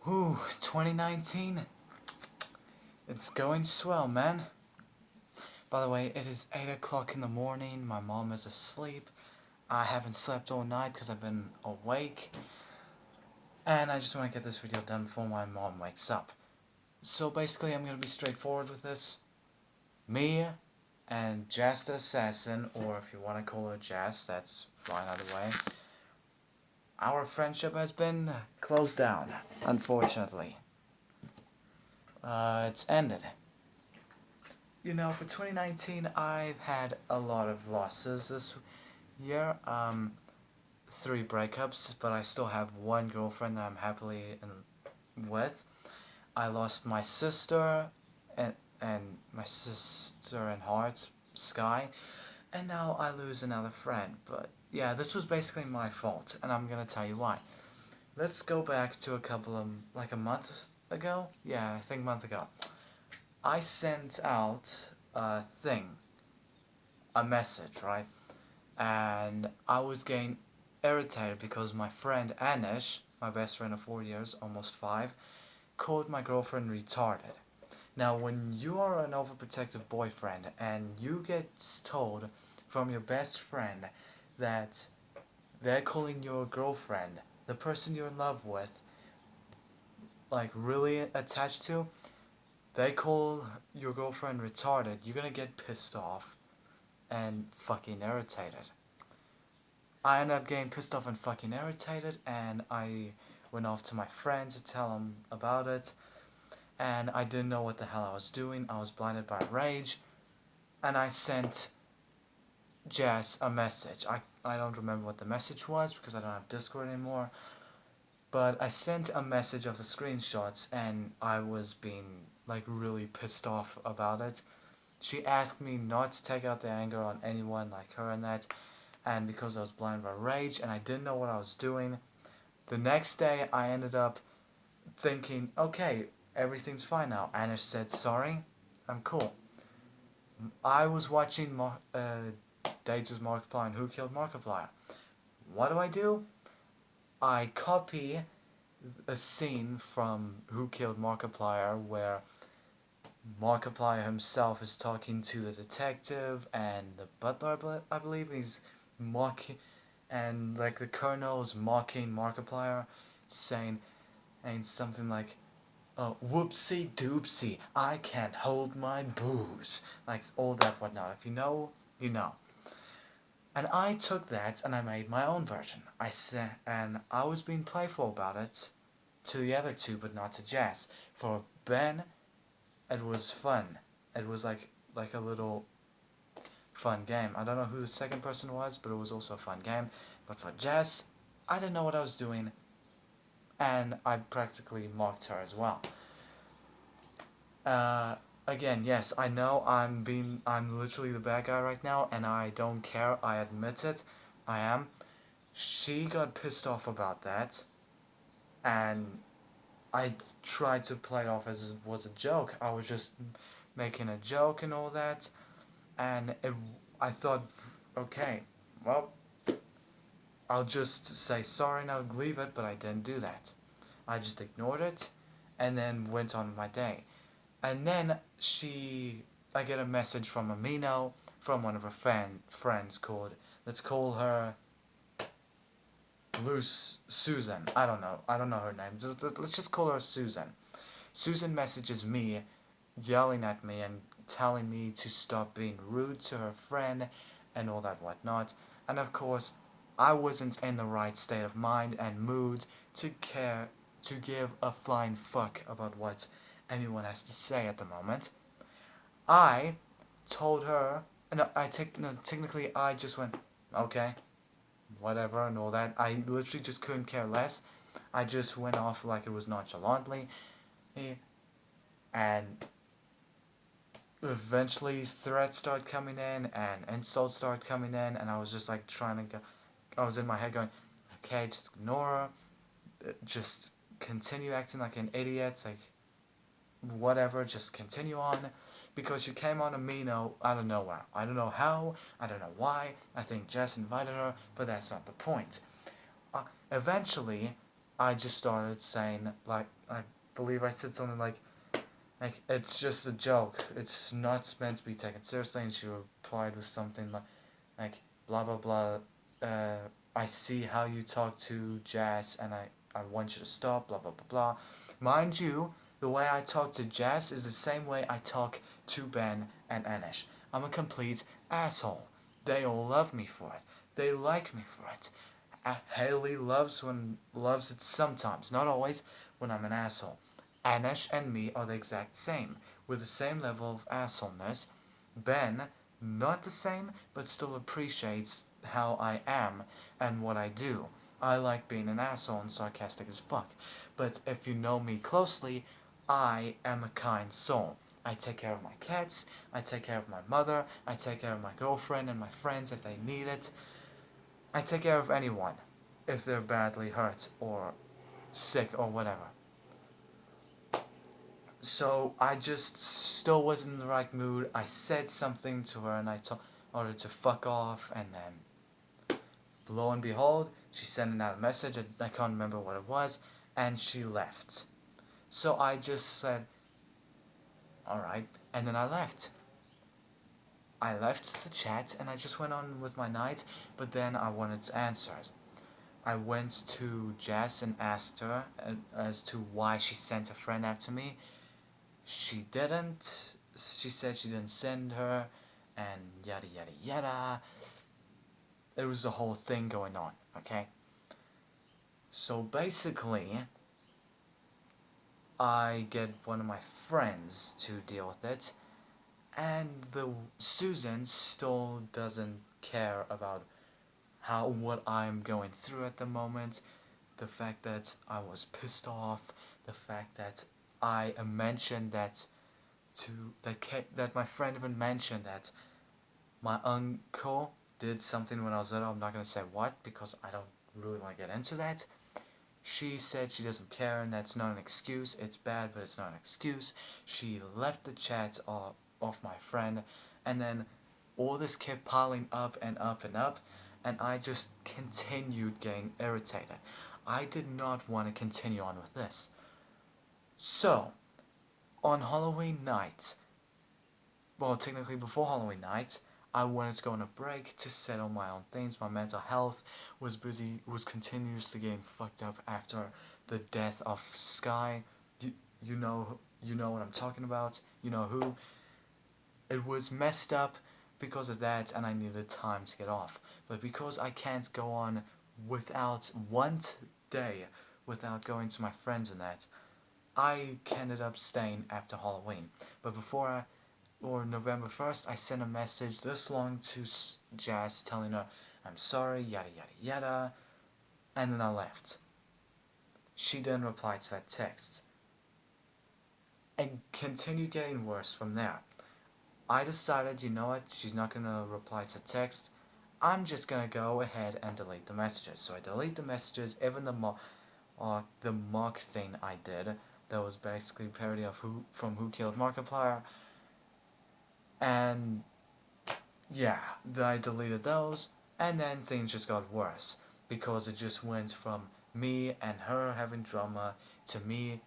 Whew, 2019. It's going swell, man. By the way, it is 8 o'clock in the morning. My mom is asleep. I haven't slept all night because I've been awake. And I just want to get this video done before my mom wakes up. So basically, I'm going to be straightforward with this. Me and Jas the Assassin, or if you want to call her Jas, that's fine either way. Our friendship has been closed down, unfortunately. It's ended. You know, for 2019, I've had a lot of losses this year. 3 breakups, but I still have one girlfriend that I'm happily with. I lost my sister and my sister in heart, Sky, and now I lose another friend. But yeah, this was basically my fault, and I'm gonna tell you why. Let's go back to a couple of, like a month ago? Yeah, I think a month ago. I sent out a thing, a message, right? And I was getting irritated because my friend Anish, my best friend of 4 years, almost 5, called my girlfriend retarded. Now, when you are an overprotective boyfriend and you get told from your best friend that they're calling your girlfriend, the person you're in love with, like really attached to, they call your girlfriend retarded, you're gonna get pissed off and fucking irritated. I ended up getting pissed off and fucking irritated, and I went off to my friend to tell them about it, and I didn't know what the hell I was doing. I was blinded by rage, and I sent Jess a message. I don't remember what the message was because I don't have Discord anymore, but I sent a message of the screenshots, and I was being like really pissed off about it. She asked me not to take out the anger on anyone like her and that, and because I was blind by rage and I didn't know what I was doing, the next day I ended up thinking, okay, everything's fine now. Anish said sorry, I'm cool. I was watching Dates with Markiplier and Who Killed Markiplier. What do? I copy a scene from Who Killed Markiplier where Markiplier himself is talking to the detective and the butler, I believe, and he's mocking, and like the colonel's mocking Markiplier, saying, and something like, oh, whoopsie doopsie, I can't hold my booze. Like all that whatnot. If you know, you know. And I took that and I made my own version. I said, and I was being playful about it to the other two, but not to Jess. For Ben, it was fun. It was like a little fun game. I don't know who the second person was, but it was also a fun game. But for Jess, I didn't know what I was doing, and I practically mocked her as well. Uh, Again, yes, I know I'm literally the bad guy right now, and I don't care. I admit it. I am. She got pissed off about that, and I tried to play it off as it was a joke. I was just making a joke and all that, and I thought, okay, well, I'll just say sorry and I'll leave it, but I didn't do that. I just ignored it, and then went on with my day. And then I get a message from Amino, from one of her friends called, let's call her Luce Susan. I don't know her name. Let's just call her Susan. Susan messages me, yelling at me and telling me to stop being rude to her friend and all that whatnot. And of course, I wasn't in the right state of mind and mood to give a flying fuck about what anyone has to say at the moment. I told her, no, technically I just went, okay, whatever and all that. I literally just couldn't care less. I just went off like it was nonchalantly, and eventually threats started coming in and insults started coming in, and I was just like trying to go. I was in my head going, okay, just ignore her, just continue acting like an idiot, like whatever, just continue on, because she came on Amino out of nowhere. I don't know how, I don't know why. I think Jess invited her, but that's not the point. Eventually, I just started saying, like, I believe I said something like, it's just a joke. It's not meant to be taken seriously. And she replied with something like blah blah blah. Uh, I see how you talk to Jas, and I want you to stop. Blah blah blah blah. Mind you, the way I talk to Jas is the same way I talk to Ben and Anish. I'm a complete asshole. They all love me for it. They like me for it. Haley loves it sometimes, not always, when I'm an asshole. Anish and me are the exact same, with the same level of assholeness. Ben, not the same, but still appreciates how I am and what I do. I like being an asshole and sarcastic as fuck, but if you know me closely, I am a kind soul. I take care of my cats, I take care of my mother, I take care of my girlfriend and my friends if they need it. I take care of anyone if they're badly hurt or sick or whatever. So I just still wasn't in the right mood. I said something to her and I told her to fuck off, and then lo and behold, she sent another message. I can't remember what it was, and she left. So I just said, alright, and then I left. I left the chat and I just went on with my night, but then I wanted answers. I went to Jess and asked her as to why she sent a friend after me. She didn't. She said she didn't send her, and yada yada yada. It was a whole thing going on, okay? So basically, I get one of my friends to deal with it, and the Susan still doesn't care about how what I'm going through at the moment. The fact that I was pissed off, the fact that I mentioned that that my friend even mentioned that my uncle did something when I was little. I'm not gonna say what because I don't really want to get into that. She said she doesn't care and that's not an excuse. It's bad, but it's not an excuse. She left the chat off my friend, and then all this kept piling up and up and up, and I just continued getting irritated. I did not want to continue on with this. So, on Halloween night, well, technically before Halloween night, I wanted to go on a break to settle my own things. My mental health was continuously getting fucked up after the death of Sky. You, you know what I'm talking about. You know who. It was messed up because of that, and I needed time to get off. But because I can't go on without one day without going to my friends and that, I ended up staying after Halloween. But or November 1st, I sent a message this long to Jazz telling her I'm sorry, yada yada yada, and then I left. She didn't reply to that text, and continued getting worse from there. I decided, you know what, she's not gonna reply to text. I'm just gonna go ahead and delete the messages. So I delete the messages, even the mock thing I did. That was basically a parody of Who Killed Markiplier, and yeah, I deleted those, and then things just got worse because it just went from me and her having drama to me,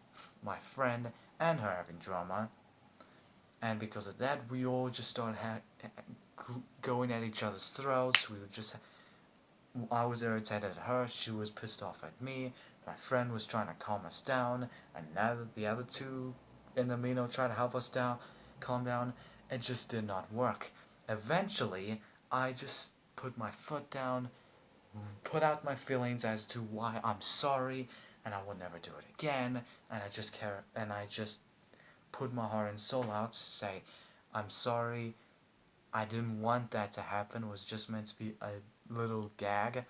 my friend, and her having drama, and because of that, we all just started going at each other's throats. I was irritated at her, she was pissed off at me, my friend was trying to calm us down, and now that the other two in the Mino tried to help us calm down, it just did not work. Eventually, I just put my foot down, put out my feelings as to why I'm sorry, and I will never do it again, and I just put my heart and soul out to say, I'm sorry, I didn't want that to happen, it was just meant to be a little gag.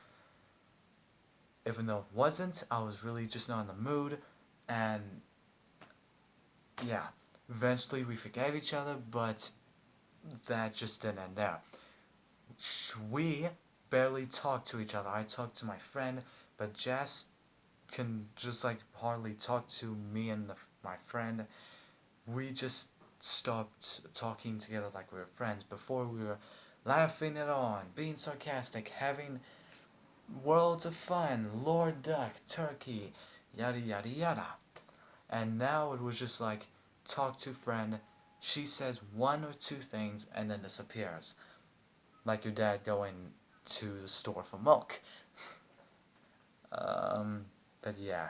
Even though it wasn't, I was really just not in the mood, and yeah, eventually we forgave each other, but that just didn't end there. We barely talk to each other. I talk to my friend, but Jess can just like hardly talk to me and my friend. We just stopped talking together like we were friends. Before we were laughing it on, being sarcastic, having worlds of fun, Lord Duck, Turkey, yada yada yada. And now it was just like, talk to friend, she says one or two things and then disappears. Like your dad going to the store for milk. Um, but yeah.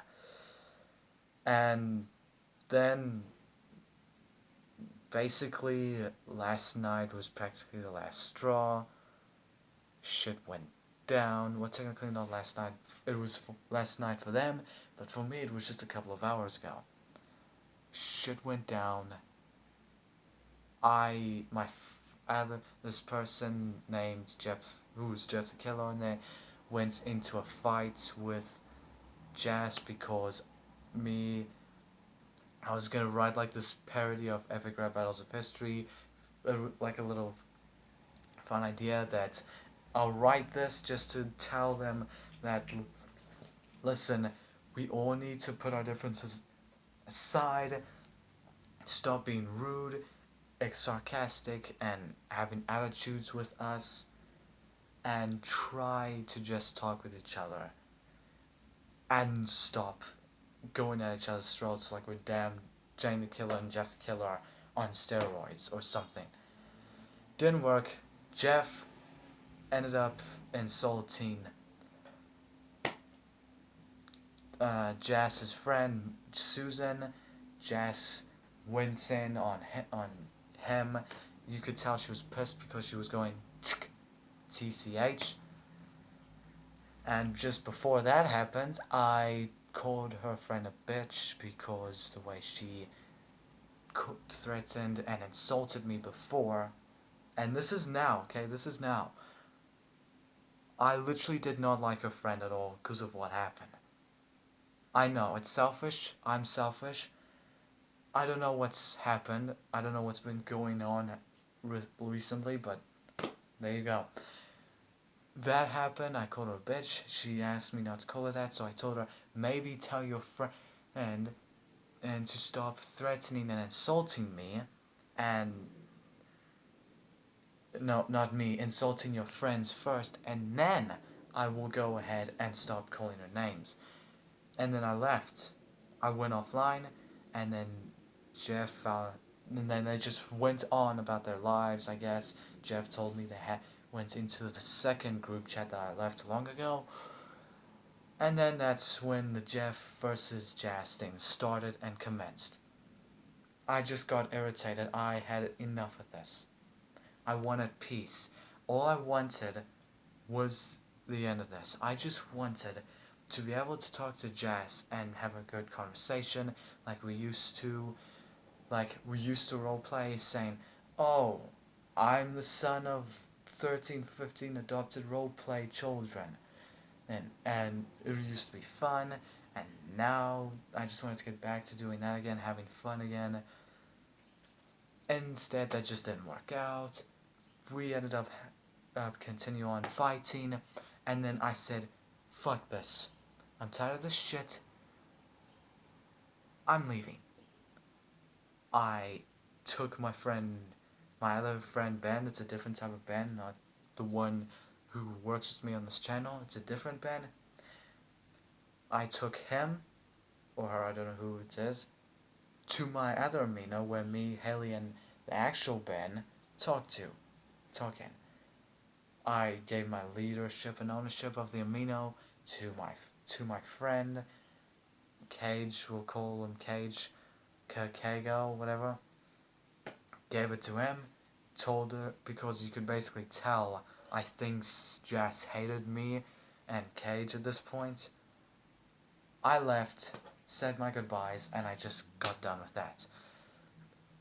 And then basically last night was practically the last straw. Shit went down. Well, technically not last night. It was last night for them, but for me it was just a couple of hours ago. Shit went down. This person named Jeff, who was Jeff the Killer, and they went into a fight with Jas because me. I was gonna write like this parody of epic rap battles of history, like a little fun idea that I'll write this just to tell them that, listen, we all need to put our differences aside, stop being rude, sarcastic, and having attitudes with us, and try to just talk with each other and stop going at each other's throats like we're damn Jane the Killer and Jeff the Killer on steroids or something. Didn't work. Jeff ended up insulting Jas's friend Susan. Jas went in on him. You could tell she was pissed because she was going TCH. And just before that happened, I called her friend a bitch because the way she threatened and insulted me before. And this is now, okay? This is now. I literally did not like her friend at all because of what happened. I know, it's selfish. I'm selfish. I don't know what's happened. I don't know what's been going on recently, but there you go. That happened. I called her a bitch. She asked me not to call her that, so I told her, maybe tell your friend and to stop threatening and insulting me, and no, not me, insulting your friends first, and then I will go ahead and stop calling her names. And then I left. I went offline, and then Jeff, and then they just went on about their lives, I guess. Jeff told me they went into the second group chat that I left long ago. And then that's when the Jeff versus Jas thing started and commenced. I just got irritated. I had enough of this. I wanted peace. All I wanted was the end of this. I just wanted to be able to talk to Jas and have a good conversation like we used to. Like, we used to roleplay saying, oh, I'm the son of 13, 15 adopted roleplay children. And it used to be fun, and now I just wanted to get back to doing that again, having fun again. Instead, that just didn't work out. We ended up continue on fighting, and then I said, fuck this. I'm tired of this shit. I'm leaving. I took my other friend Ben. It's a different type of Ben, not the one who works with me on this channel. It's a different Ben. I took him, or her, I don't know who it is, to my other amino where me, Haley, and the actual Ben talking. I gave my leadership and ownership of the amino to my friend Cage. We'll call him Cage, Kago, whatever. Gave it to him. Told her, because you could basically tell I think Jas hated me and Cage at this point. I left, said my goodbyes, and I just got done with that.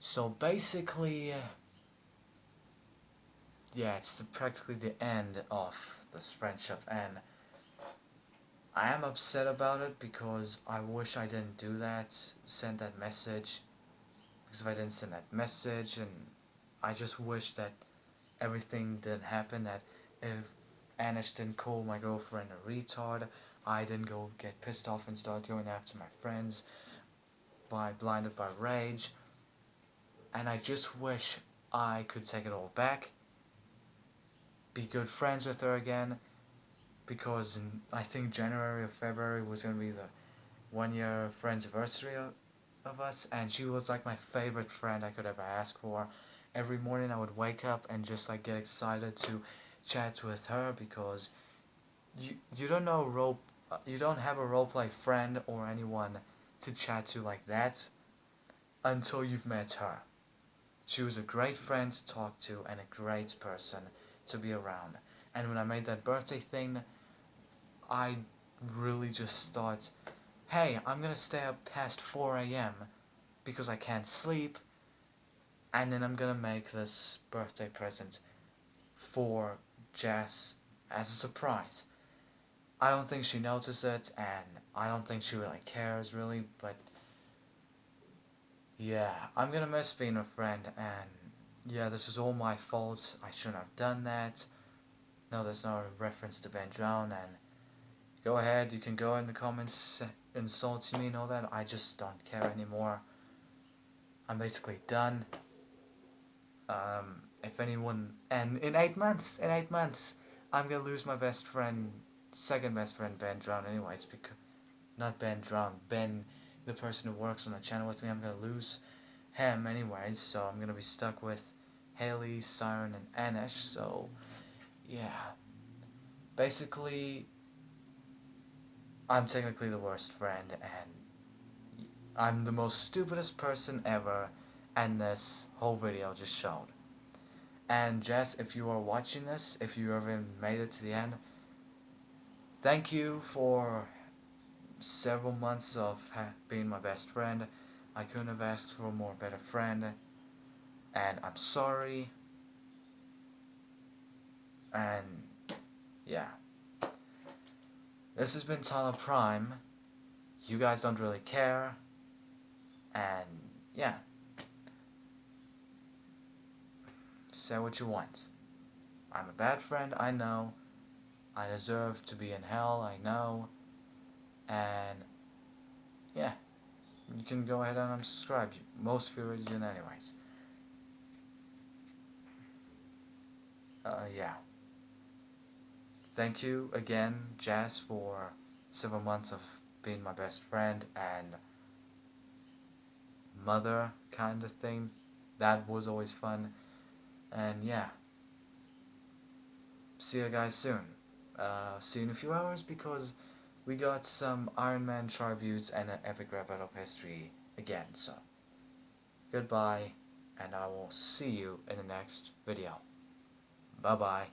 So basically, yeah, it's practically the end of this friendship, and I am upset about it because I wish I didn't do that, send that message, because if I didn't send that message, and I just wish that everything didn't happen, that if Anish didn't call my girlfriend a retard, I didn't go get pissed off and start going after my friends, blinded by rage, and I just wish I could take it all back, be good friends with her again, because I think January or February was going to be the 1 year friends anniversary of us, and she was like my favorite friend I could ever ask for. Every morning I would wake up and just like get excited to chat with her because you don't know you don't have a roleplay friend or anyone to chat to like that until you've met her. She was a great friend to talk to and a great person to be around. And when I made that birthday thing, I really just thought, hey, I'm gonna stay up past 4 a.m. because I can't sleep, and then I'm gonna make this birthday present for Jess as a surprise. I don't think she noticed it, and I don't think she really cares, really, but yeah, I'm gonna miss being a friend, and yeah, this is all my fault. I shouldn't have done that. No, there's no reference to Ben Drown, and go ahead, you can go in the comments insulting me and all that. I just don't care anymore. I'm basically done. If anyone, and in 8 months, I'm gonna lose my best friend, second best friend, Ben Drown. Anyways, because not Ben Drown, Ben, the person who works on the channel with me. I'm gonna lose him anyways, so I'm gonna be stuck with Haley, Siren, and Anish. So yeah, basically, I'm technically the worst friend, and I'm the most stupidest person ever, and this whole video just showed. And Jess, if you are watching this, if you ever made it to the end, thank you for several months of being my best friend. I couldn't have asked for a more better friend, and I'm sorry. And yeah, this has been Tyler Prime. You guys don't really care, and yeah, say what you want. I'm a bad friend, I know. I deserve to be in hell, I know. And yeah, you can go ahead and unsubscribe. Most of you already did anyways. Yeah. Thank you again, Jazz, for several months of being my best friend and mother kind of thing. That was always fun. And yeah, see you guys soon. See you in a few hours because we got some Iron Man tributes and an epic rap battle of history again. So, goodbye, and I will see you in the next video. Bye bye.